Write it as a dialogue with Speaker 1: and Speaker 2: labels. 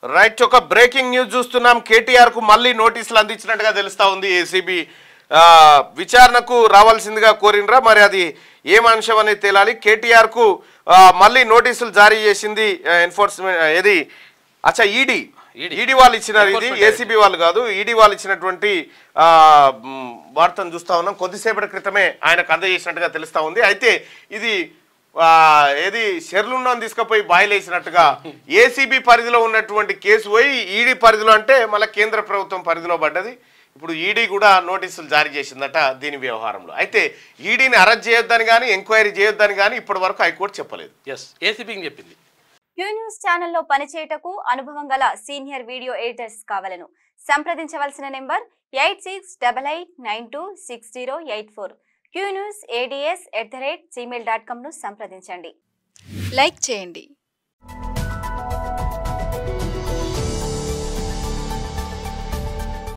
Speaker 1: Right, ఒక breaking news చూస్తున్నాం. కేటీఆర్ కు మళ్ళీ నోటీసులు అందించినట్టుగా తెలుస్తా ఉంది. ఏసీబీ విచారణకు రావాల్సిందిగా కోరినరా, మరి అది ఏం అంశం అనేది తేలాలి. కేటీఆర్ కు మళ్ళీ నోటీసులు జారీ చేసింది ఎన్ఫోర్స్మెంట్, ఏది ఈడీ వాళ్ళు ఇచ్చినారు. ఇది ఏసీబీ వాళ్ళు కాదు, ఈడీ వాళ్ళు ఇచ్చినటువంటి వార్తను చూస్తా ఉన్నాం. కొద్దిసేపటి క్రితమే ఆయనకు అందజేసినట్టుగా తెలుస్తా ఉంది. అయితే ఇది ఏది షెర్లున్నోని తీసుకుపోయి బాయిలేసినట్టుగా ఏసీబీ పరిధిలో ఉన్నటువంటి కేసు పోయి ఈడీ పరిధిలో, అంటే మళ్ళీ కేంద్ర ప్రభుత్వం పరిధిలో పడ్డది. ఇప్పుడు ఈడీ కూడా నోటీసులు జారీ చేసిందట దీని వ్యవహారంలో. అయితే ఈడీని అరెస్ట్ చేయొద్దని కానీ ఎంక్వైరీ చేయొద్దని కానీ ఇప్పటి వరకు హైకోర్టు చెప్పలేదు.
Speaker 2: ఏసీబీకి చెప్పింది.
Speaker 3: క్యూ న్యూస్ ఛానల్లో పనిచేయటకు అనుభవం గల సీనియర్ వీడియో ఎడిటర్స్ కావాలను సంప్రదించవలసిన నెంబర్ 8688926084. qnewsads@gmail.com ను సంప్రదించండి.
Speaker 4: లైక్ చేయండి.